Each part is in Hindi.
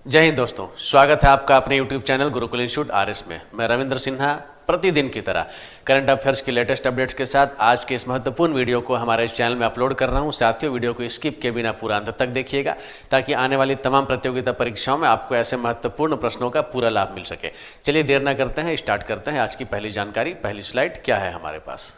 जय हिंद दोस्तों, स्वागत है आपका अपने YouTube channel Gurukul institute RS में। मैं रविंद्र सिन्हा प्रतिदिन की तरह करंट अफेयर्स की लेटेस्ट अपडेट्स के साथ आज के इस महत्वपूर्ण वीडियो को हमारे इस चैनल में अपलोड कर रहा हूं। साथियों, वीडियो को स्किप के बिना पूरा अंत तक देखिएगा ताकि आने वाली तमाम प्रतियोगिता परीक्षाओं में आपको ऐसे महत्वपूर्ण प्रश्नों का पूरा लाभ मिल सके। चलिए देर ना करते हैं, स्टार्ट करते हैं आज की पहली जानकारी। पहली स्लाइड क्या है हमारे पास।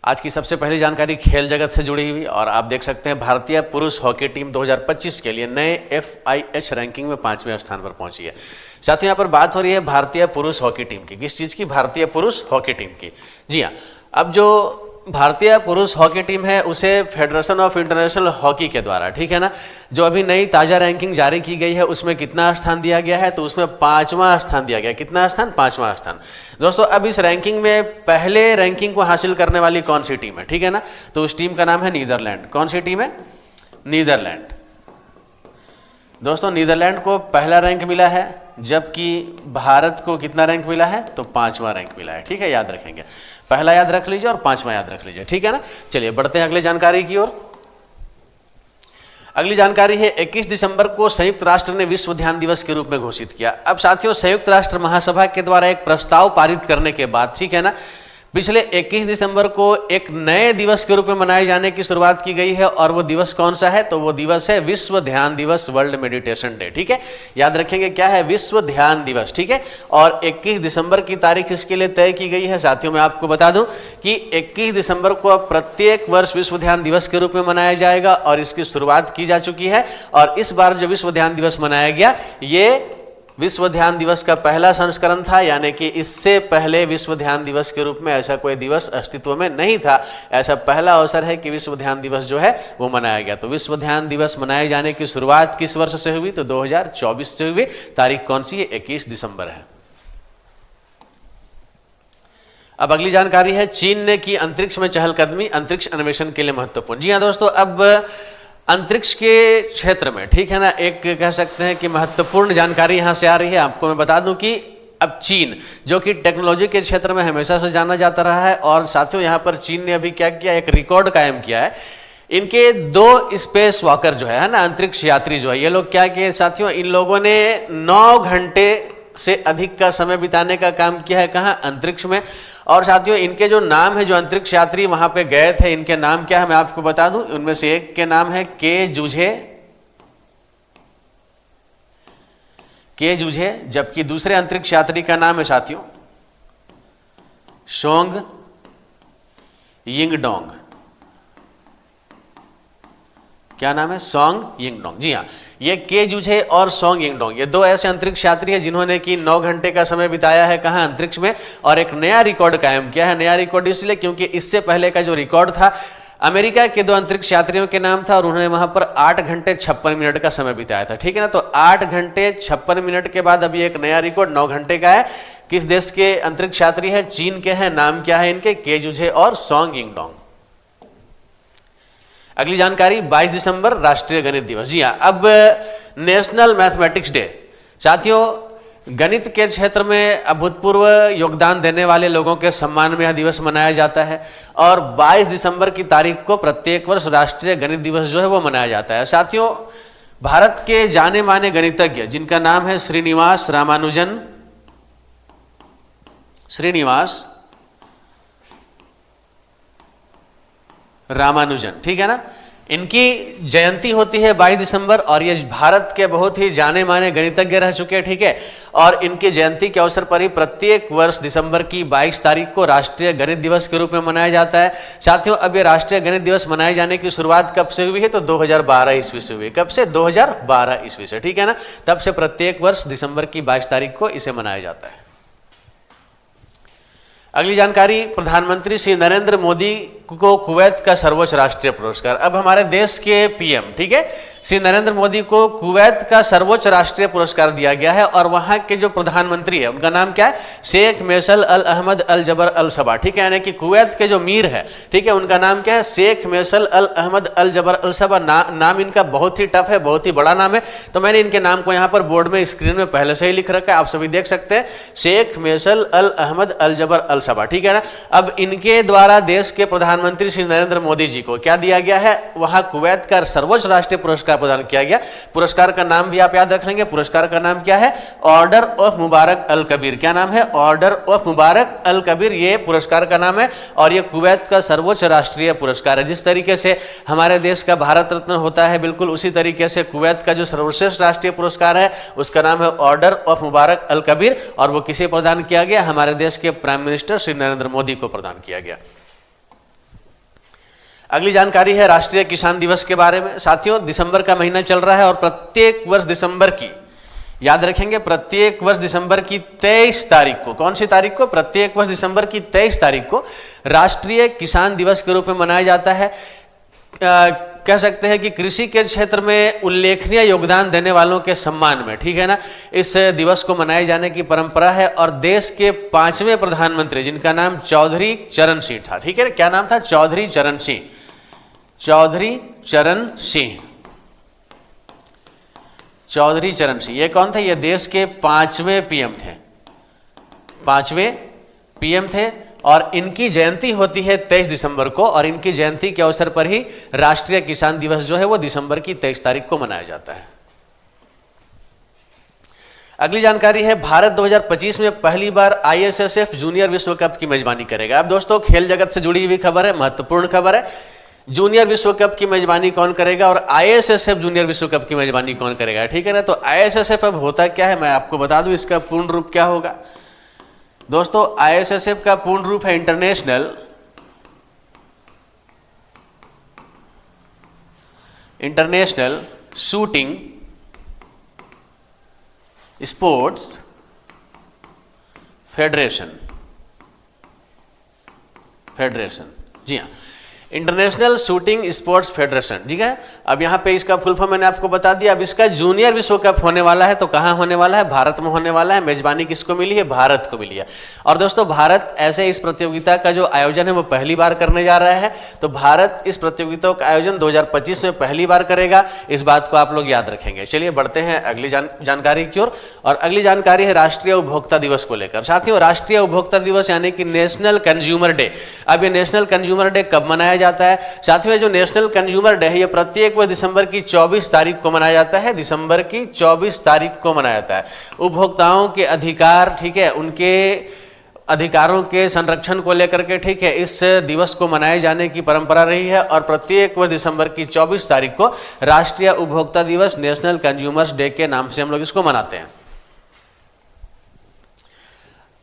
आज की सबसे पहली जानकारी खेल जगत से जुड़ी हुई और आप देख सकते हैं भारतीय पुरुष हॉकी टीम 2025 के लिए नए FIH रैंकिंग में 5वें स्थान पर पहुंची है। साथ ही यहाँ पर बात हो रही है भारतीय पुरुष हॉकी टीम की। किस चीज़ की? भारतीय पुरुष हॉकी टीम की। जी हाँ, अब जो भारतीय पुरुष हॉकी टीम है उसे फेडरेशन ऑफ इंटरनेशनल हॉकी के द्वारा, ठीक है ना, जो अभी नई ताज़ा रैंकिंग जारी की गई है उसमें कितना स्थान दिया गया है? तो उसमें 5वां स्थान दिया गया। कितना स्थान? 5वां स्थान। दोस्तों, अब इस रैंकिंग में पहले रैंकिंग को हासिल करने वाली कौन सी टीम है? ठीक है ना, तो उस टीम का नाम है नीदरलैंड। कौन सी टीम है? नीदरलैंड। दोस्तों, नीदरलैंड को पहला रैंक मिला है, जबकि भारत को कितना रैंक मिला है? तो 5वां रैंक मिला है। ठीक है, याद रखेंगे, पहला याद रख लीजिए और 5वां याद रख लीजिए, ठीक है ना। चलिए बढ़ते हैं अगली जानकारी की ओर। अगली जानकारी है 21 दिसंबर को संयुक्त राष्ट्र ने विश्व ध्यान दिवस के रूप में घोषित किया। अब साथियों, संयुक्त राष्ट्र महासभा के द्वारा एक प्रस्ताव पारित करने के बाद, ठीक है ना, पिछले 21 दिसंबर को एक नए दिवस के रूप में मनाए जाने की शुरुआत की गई है। और वो दिवस कौन सा है? तो वो दिवस है विश्व ध्यान दिवस, वर्ल्ड मेडिटेशन डे। ठीक है, याद रखेंगे क्या है? विश्व ध्यान दिवस। ठीक है, और 21 दिसंबर की तारीख इसके लिए तय की गई है। साथियों, मैं आपको बता दूं कि 21 दिसंबर को अब प्रत्येक वर्ष विश्व ध्यान दिवस के रूप में मनाया जाएगा और इसकी शुरुआत की जा चुकी है। और इस बार जो विश्व ध्यान दिवस मनाया गया, ये विश्व ध्यान दिवस का पहला संस्करण था, यानी कि इससे पहले विश्व ध्यान दिवस के रूप में ऐसा कोई दिवस अस्तित्व में नहीं था। ऐसा पहला अवसर है कि विश्व ध्यान दिवस जो है वो मनाया गया। तो विश्व ध्यान दिवस मनाए जाने की शुरुआत किस वर्ष से हुई? तो 2024 से हुई। तारीख कौन सी है? 21 दिसंबर है। अब अगली जानकारी है चीन ने की अंतरिक्ष में चहलकदमी, अंतरिक्ष अन्वेषण के लिए महत्वपूर्ण। जी हाँ दोस्तों, अब अंतरिक्ष के क्षेत्र में, ठीक है ना, एक कह सकते हैं कि महत्वपूर्ण जानकारी यहां से आ रही है। आपको मैं बता दूं कि अब चीन, जो कि टेक्नोलॉजी के क्षेत्र में हमेशा से जाना जाता रहा है, और साथियों यहां पर चीन ने अभी क्या किया? एक रिकॉर्ड कायम किया है। इनके 2 स्पेस वॉकर जो है ना, अंतरिक्ष यात्री जो है, ये लोग क्या किए साथियों? इन लोगों ने 9 घंटे से अधिक का समय बिताने का काम किया है। कहां? अंतरिक्ष में। और साथियों, इनके जो नाम है, जो अंतरिक्ष यात्री वहां पे गए थे, इनके नाम क्या है मैं आपको बता दूं। उनमें से एक के नाम है के जुझे, जबकि दूसरे अंतरिक्ष यात्री का नाम है साथियों सोंग यिंगडोंग। क्या नाम है? सोंग यिंगडोंग। जी हाँ, ये के जुझे और सोंग यिंगडोंग, ये 2 ऐसे अंतरिक्ष यात्री हैं जिन्होंने कि 9 घंटे का समय बिताया है। कहाँ? अंतरिक्ष में। और एक नया रिकॉर्ड कायम किया है। नया रिकॉर्ड इसलिए क्योंकि इससे पहले का जो रिकॉर्ड था, अमेरिका के 2 अंतरिक्ष यात्रियों के नाम था और उन्होंने वहां पर 8 घंटे 56 मिनट का समय बिताया था। ठीक है ना, तो 8 घंटे 56 मिनट के बाद अभी एक नया रिकॉर्ड 9 घंटे का है। किस देश के अंतरिक्ष यात्री है? चीन के हैं। नाम क्या है इनके? के जुझे और सोंग यिंगडोंग। अगली जानकारी 22 दिसंबर राष्ट्रीय गणित दिवस। जी हाँ, अब नेशनल मैथमेटिक्स डे। साथियों, गणित के क्षेत्र में अभूतपूर्व योगदान देने वाले लोगों के सम्मान में यह दिवस मनाया जाता है। और 22 दिसंबर की तारीख को प्रत्येक वर्ष राष्ट्रीय गणित दिवस जो है वो मनाया जाता है। साथियों, भारत के जाने माने गणितज्ञ जिनका नाम है श्रीनिवास रामानुजन, ठीक है ना, इनकी जयंती होती है 22 दिसंबर और ये भारत के बहुत ही जाने माने गणितज्ञ रह चुके हैं। ठीक है, और इनकी जयंती के अवसर पर ही प्रत्येक वर्ष दिसंबर की 22 तारीख को राष्ट्रीय गणित दिवस के रूप में मनाया जाता है। साथियों, अब ये राष्ट्रीय गणित दिवस मनाए जाने की शुरुआत कब से हुई है? तो 2012 ईस्वी से हुई। कब से? 2012 ईस्वी से। ठीक है ना, तब से प्रत्येक वर्ष दिसंबर की 22 तारीख को इसे मनाया जाता है। अगली जानकारी, प्रधानमंत्री श्री नरेंद्र मोदी को कुवैत का सर्वोच्च राष्ट्रीय पुरस्कार। अब हमारे देश के पीएम, ठीक है, श्री नरेंद्र मोदी को कुवैत का सर्वोच्च राष्ट्रीय पुरस्कार दिया गया है। और वहां के जो प्रधानमंत्री है उनका नाम क्या है? शेख फैसल अल अहमद अल जबर अल सबा। ठीक है, यानी कि कुवैत के जो मीर है, ठीक है, उनका नाम क्या है? शेख फैसल अल अहमद अल जबर अल सबा। नाम इनका बहुत ही टफ है, बहुत ही बड़ा नाम है, तो मैंने इनके नाम को यहाँ पर बोर्ड में स्क्रीन में पहले से ही लिख रखा है, आप सभी देख सकते हैं, शेख फैसल अल अहमद अल जबर अल सबा। ठीक है ना, अब इनके द्वारा देश के प्रधानमंत्री श्री नरेंद्र मोदी जी को क्या दिया गया है? वहां कुवैत का सर्वोच्च राष्ट्रीय पुरस्कार प्रदान किया गया। पुरस्कार का नाम भी आप याद रख लेंगे, पुरस्कार का नाम क्या है? ऑर्डर ऑफ मुबारक अल कबीर। क्या नाम है? ऑर्डर ऑफ मुबारक अल कबीर, ये पुरस्कार का नाम है और ये कुवैत का सर्वोच्च राष्ट्रीय पुरस्कार है। जिस तरीके से हमारे देश का भारत रत्न होता है, बिल्कुल उसी तरीके से कुवैत का जो सर्वश्रेष्ठ राष्ट्रीय पुरस्कार है उसका नाम है ऑर्डर ऑफ मुबारक अल कबीर, और वो किसे प्रदान किया गया? हमारे देश के प्राइम मिनिस्टर श्री नरेंद्र मोदी को प्रदान किया गया। अगली जानकारी है राष्ट्रीय किसान दिवस के बारे में। साथियों, दिसंबर का महीना चल रहा है और प्रत्येक वर्ष दिसंबर की, याद रखेंगे, प्रत्येक वर्ष दिसंबर की 23 तारीख को, कौन सी तारीख को? प्रत्येक वर्ष दिसंबर की 23 तारीख को राष्ट्रीय किसान दिवस के रूप में मनाया जाता है। कह सकते हैं कि कृषि के क्षेत्र में उल्लेखनीय योगदान देने वालों के सम्मान में, ठीक है ना, इस दिवस को मनाए जाने की परंपरा है। और देश के 5वें प्रधानमंत्री, जिनका नाम चौधरी चरण सिंह था, ठीक है, क्या नाम था? चौधरी चरण सिंह, चौधरी चरण सिंह, चौधरी चरण सिंह, ये कौन थे? ये देश के 5वें पीएम थे, 5वें पीएम थे और इनकी जयंती होती है 23 दिसंबर को, और इनकी जयंती के अवसर पर ही राष्ट्रीय किसान दिवस जो है वो दिसंबर की 23 तारीख को मनाया जाता है। अगली जानकारी है भारत 2025 में पहली बार ISSF जूनियर विश्व कप की मेजबानी करेगा। अब दोस्तों, खेल जगत से जुड़ी हुई खबर है, महत्वपूर्ण खबर है। जूनियर विश्व कप की मेजबानी कौन करेगा और ISSF जूनियर विश्व कप की मेजबानी कौन करेगा, ठीक है ना। तो ISSF अब होता क्या है, मैं आपको बता दूं इसका पूर्ण रूप क्या होगा। दोस्तों, ISSF का पूर्ण रूप है इंटरनेशनल शूटिंग स्पोर्ट्स फेडरेशन, जी हाँ, इंटरनेशनल शूटिंग स्पोर्ट्स फेडरेशन, ठीक है। अब यहाँ पे इसका फुल फॉर्म मैंने आपको बता दिया। अब इसका जूनियर विश्व कप होने वाला है, तो कहाँ होने वाला है? भारत में होने वाला है। मेजबानी किसको मिली है? भारत को मिली है। और दोस्तों, भारत ऐसे इस प्रतियोगिता का जो आयोजन है वो पहली बार करने जा रहा है। तो भारत इस प्रतियोगिता का आयोजन 2025 में पहली बार करेगा, इस बात को आप लोग याद रखेंगे। चलिए बढ़ते हैं अगली जानकारी की ओर, और अगली जानकारी है राष्ट्रीय उपभोक्ता दिवस को लेकर। साथियों, राष्ट्रीय उपभोक्ता दिवस यानी कि नेशनल कंज्यूमर डे, अब ये नेशनल कंज्यूमर डे कब मनाया जाता है? साथियों, जो नेशनल कंज्यूमर डे है ये प्रत्येक वर्ष दिसंबर की 24 तारीख को मनाया जाता है। दिसंबर की 24 तारीख को मनाया जाता है। उपभोक्ताओं के अधिकार, ठीक है, उनके अधिकारों के संरक्षण को लेकर के, ठीक है, इस दिवस को मनाए जाने की परंपरा रही है और प्रत्येक वर्ष दिसंबर की 24 तारीख को राष्ट्रीय उपभोक्ता दिवस, नेशनल कंज्यूमर्स डे के नाम से हम लोग इसको मनाते हैं।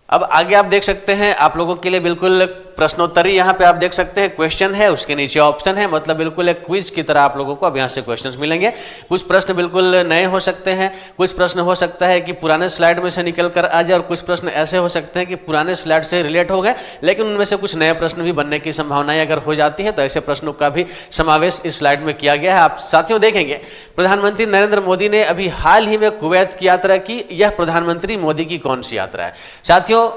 अब आगे आप देख सकते हैं, आप लोगों के लिए बिल्कुल प्रश्नोत्तरी यहाँ पे आप देख सकते हैं, क्वेश्चन है, उसके नीचे ऑप्शन है, मतलब बिल्कुल एक क्विज की तरह आप लोगों को अब यहाँ से क्वेश्चंस मिलेंगे। कुछ प्रश्न बिल्कुल नए हो सकते हैं, कुछ प्रश्न हो सकता है कि पुराने स्लाइड में से निकल कर आ जाए, और कुछ प्रश्न ऐसे हो सकते हैं कि पुराने स्लाइड से रिलेट हो गए, लेकिन उनमें से कुछ नए प्रश्न भी बनने की संभावनाएं अगर हो जाती है तो ऐसे प्रश्नों का भी समावेश इस स्लाइड में किया गया है। आप साथियों देखेंगे, प्रधानमंत्री नरेंद्र मोदी ने अभी हाल ही में कुवैत की यात्रा की। यह प्रधानमंत्री मोदी की कौन सी यात्रा है? साथियों,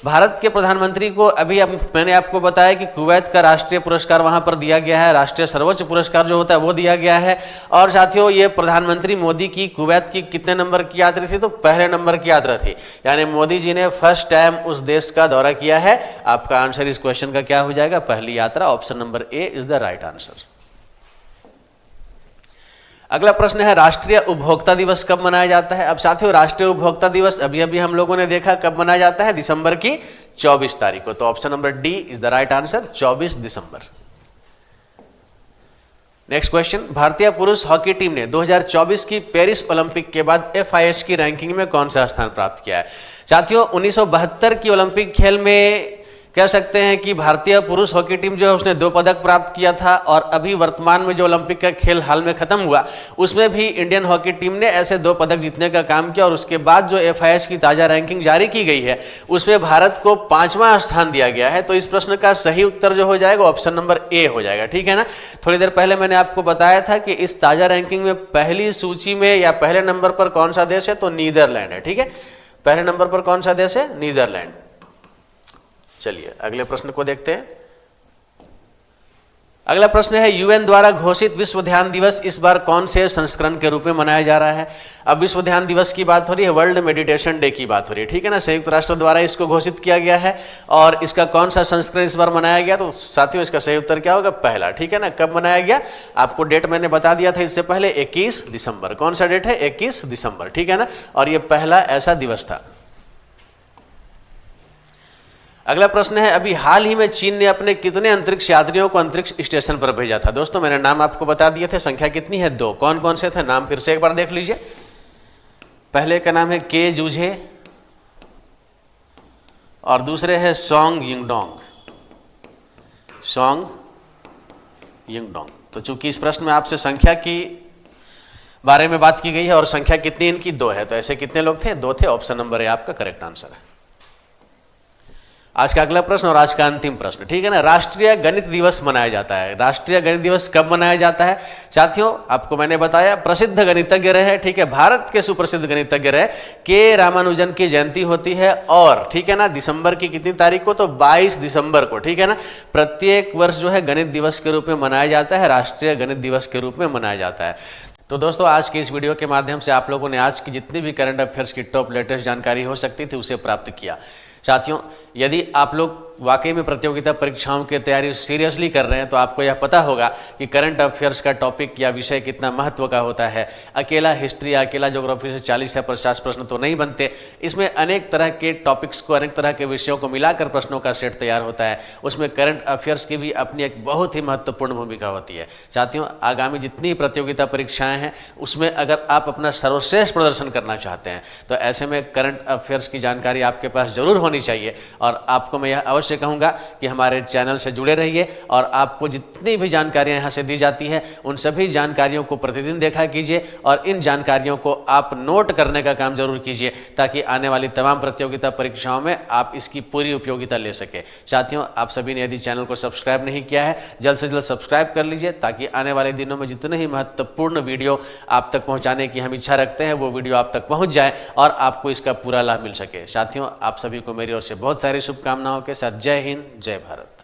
भारत के प्रधानमंत्री को अभी मैंने आपको बताया कि कुवैत का राष्ट्रीय पुरस्कार वहां पर दिया गया है, राष्ट्रीय सर्वोच्च पुरस्कार जो होता है वो दिया गया है। और साथियों, ये प्रधानमंत्री मोदी की कुवैत की कितने नंबर की यात्रा थी? तो पहले नंबर की यात्रा थी, यानी मोदी जी ने फर्स्ट टाइम उस देश का दौरा किया है। आपका आंसर इस क्वेश्चन का क्या हो जाएगा? पहली यात्रा, option number A is the right answer. अगला प्रश्न है राष्ट्रीय उपभोक्ता दिवस कब मनाया जाता है? अब साथियों, राष्ट्रीय उपभोक्ता दिवस अभी अभी हम लोगों ने देखा कब मनाया जाता है, दिसंबर की 24 तारीख को। तो option number D is the right answer, 24 December. Next question, भारतीय पुरुष हॉकी टीम ने 2024 की पेरिस ओलंपिक के बाद FIH की रैंकिंग में कौन सा स्थान प्राप्त किया है? साथियों, 1972 की ओलंपिक खेल में कह सकते हैं कि भारतीय पुरुष हॉकी टीम जो है उसने 2 पदक प्राप्त किया था, और अभी वर्तमान में जो ओलंपिक का खेल हाल में खत्म हुआ उसमें भी इंडियन हॉकी टीम ने ऐसे 2 पदक जीतने का काम किया। और उसके बाद जो FIH की ताजा रैंकिंग जारी की गई है उसमें भारत को 5वां स्थान दिया गया है। तो इस प्रश्न का सही उत्तर जो हो जाएगा ऑप्शन नंबर ए हो जाएगा, ठीक है ना। थोड़ी देर पहले मैंने आपको बताया था कि इस ताजा रैंकिंग में पहली सूची में या पहले नंबर पर कौन सा देश है? तो नीदरलैंड है, ठीक है। पहले नंबर पर कौन सा देश है? नीदरलैंड। चलिए अगले प्रश्न को देखते हैं। अगला प्रश्न है, यूएन द्वारा घोषित विश्व ध्यान दिवस इस बार कौन से संस्करण के रूप में मनाया जा रहा है? अब विश्व ध्यान दिवस की बात हो रही है, वर्ल्ड मेडिटेशन डे की बात हो रही है, ठीक है ना। संयुक्त राष्ट्र द्वारा इसको घोषित किया गया है और इसका कौन सा संस्करण इस बार मनाया गया? तो साथियों इसका सही उत्तर क्या होगा? पहला, ठीक है ना। कब मनाया गया? आपको डेट मैंने बता दिया था इससे पहले, 21 दिसंबर। कौन सा डेट है? 21 दिसंबर, ठीक है ना। और ये पहला ऐसा दिवस था। अगला प्रश्न है, अभी हाल ही में चीन ने अपने कितने अंतरिक्ष यात्रियों को अंतरिक्ष स्टेशन पर भेजा था? दोस्तों मैंने नाम आपको बता दिए थे, संख्या कितनी है? 2। कौन कौन से थे? नाम फिर से एक बार देख लीजिए। पहले का नाम है के जूझे और दूसरे है सोंग यिंगडोंग। सोंग यिंगडोंग। तो चूंकि इस प्रश्न में आपसे संख्या की बारे में बात की गई है और संख्या कितनी इनकी? 2 है, तो ऐसे कितने लोग थे? 2 थे। ऑप्शन नंबर है आपका करेक्ट आंसर है। आज का अगला प्रश्न और आज का अंतिम प्रश्न, ठीक है ना। राष्ट्रीय गणित दिवस मनाया जाता है। राष्ट्रीय गणित दिवस कब मनाया जाता है? साथियों आपको मैंने बताया, प्रसिद्ध गणितज्ञ रहे, ठीक है, भारत के सुप्रसिद्ध गणितज्ञ रहे के रामानुजन की जयंती होती है और ठीक है ना, दिसंबर की कितनी तारीख को? तो 22 दिसंबर को, ठीक है ना। प्रत्येक वर्ष जो है गणित दिवस के रूप में मनाया जाता है, राष्ट्रीय गणित दिवस के रूप में मनाया जाता है। तो दोस्तों आज की इस वीडियो के माध्यम से आप लोगों ने आज की जितनी भी करंट अफेयर्स की टॉप लेटेस्ट जानकारी हो सकती थी उसे प्राप्त किया। साथियों यदि आप लोग वाकई में प्रतियोगिता परीक्षाओं की तैयारी सीरियसली कर रहे हैं तो आपको यह पता होगा कि करंट अफेयर्स का टॉपिक या विषय कितना महत्व का होता है। अकेला हिस्ट्री या अकेला ज्योग्राफी से 40 या 50 प्रश्न तो नहीं बनते, इसमें अनेक तरह के टॉपिक्स को, अनेक तरह के विषयों को मिलाकर प्रश्नों का सेट तैयार होता है। उसमें करंट अफेयर्स की भी अपनी एक बहुत ही महत्वपूर्ण भूमिका होती है। साथियों आगामी जितनी प्रतियोगिता परीक्षाएं हैं उसमें अगर आप अपना सर्वश्रेष्ठ प्रदर्शन करना चाहते हैं तो ऐसे में करंट अफेयर्स की जानकारी आपके पास जरूर होनी चाहिए। और आपको मैं यह अवश्य कहूंगा कि हमारे चैनल से जुड़े रहिए और आपको जितनी भी जानकारियां यहां से दी जाती है उन सभी जानकारियों को प्रतिदिन देखा कीजिए और इन जानकारियों को आप नोट करने का काम जरूर कीजिए ताकि आने वाली तमाम प्रतियोगिता परीक्षाओं में आप इसकी पूरी उपयोगिता ले सके। साथियों आप सभी ने यदि चैनल को सब्सक्राइब नहीं किया है जल्द से जल्द सब्सक्राइब कर लीजिए ताकि आने वाले दिनों में जितने ही महत्वपूर्ण वीडियो आप तक पहुंचाने की हम इच्छा रखते हैं वो वीडियो आप तक पहुंच जाए और आपको इसका पूरा लाभ मिल सके। साथियों आप सभी को मेरी ओर से बहुत सारी शुभकामनाओं के साथ जय हिंद, जय भारत।